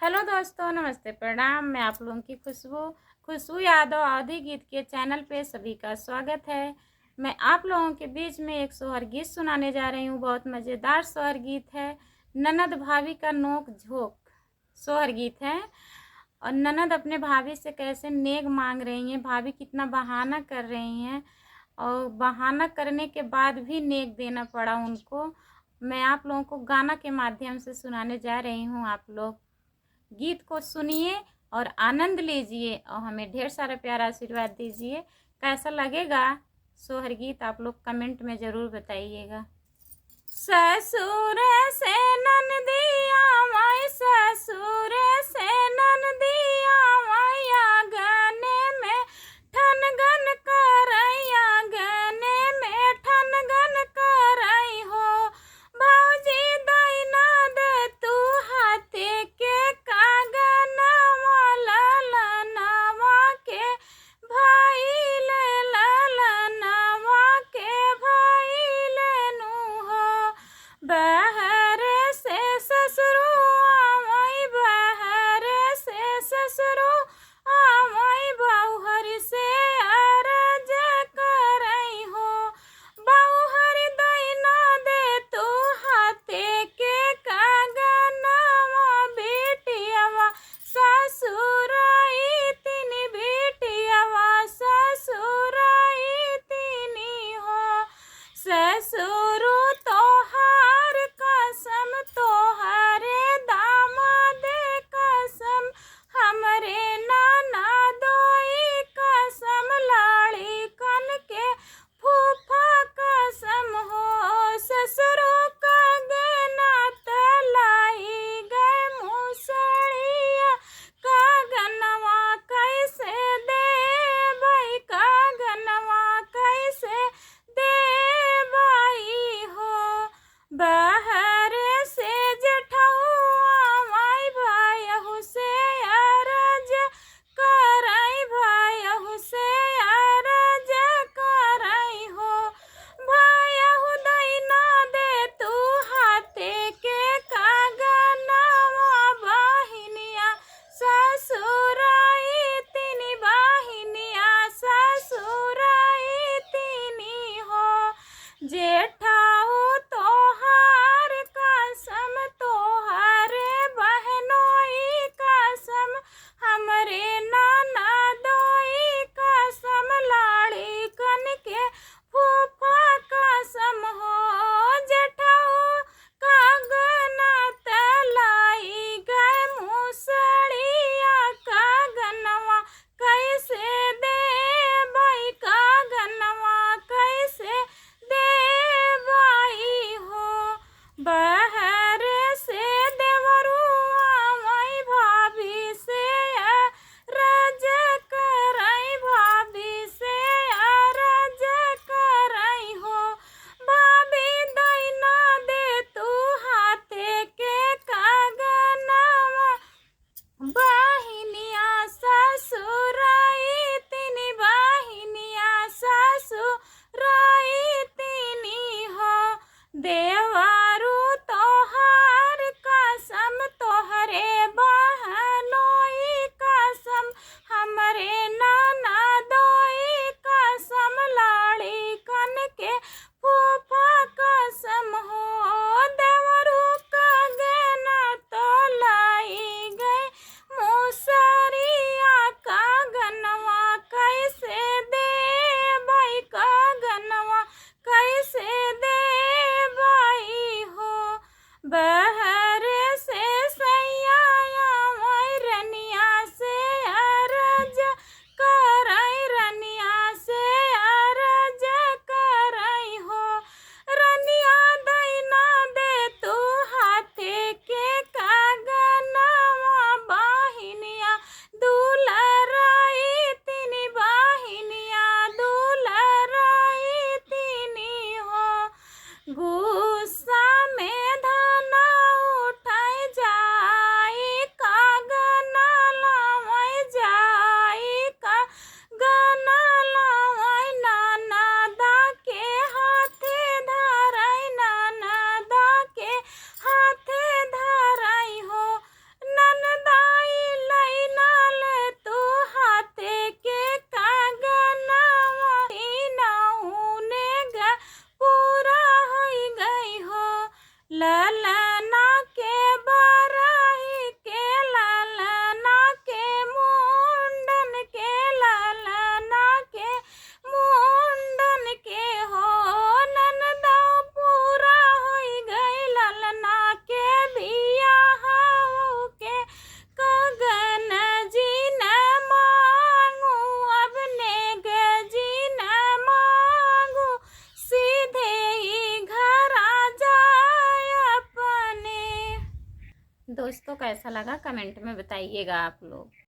Hello दोस्तों, नमस्ते, प्रणाम। मैं आप लोगों की खुशबू खुशबू यादव अवधी गीत के चैनल पे सभी का स्वागत है। मैं आप लोगों के बीच में एक सोहर गीत सुनाने जा रही हूँ। बहुत मज़ेदार सोहर गीत है। ननद भाभी का नोक झोंक सोहर गीत है। और ननद अपने भाभी से कैसे नेग मांग रही हैं, भाभी कितना बहाना कर रही हैं और बहाना करने के बाद भी नेग देना पड़ा उनको। मैं आप लोगों को गाना के माध्यम से सुनाने जा रही हूँ। आप लोग गीत को सुनिए और आनंद लीजिए और हमें ढेर सारा प्यारा आशीर्वाद दीजिए। कैसा लगेगा सोहर गीत आप लोग कमेंट में ज़रूर बताइएगा। ससुर से ननदिया माई, ससुर से ननदिया मैया गने में ठनगन करैया, गने में ठनगन करई हो। भौजी दैना दे तू हाथे के कागन ललनवा के भइल, ललनवा के भइल नु हो। बहर से ससुरुआ माई, ललना के बरही के ललना के मुंडन के ललना के मुंडन के हो ननदो पूरा होई गई ललना के बियाह के गगन जी न मांगू अब नेग जी न मांगू सीधे ही घर आ जाए अपने। दोस्तों कैसा लगा कमेंट में बताइएगा आप लोग।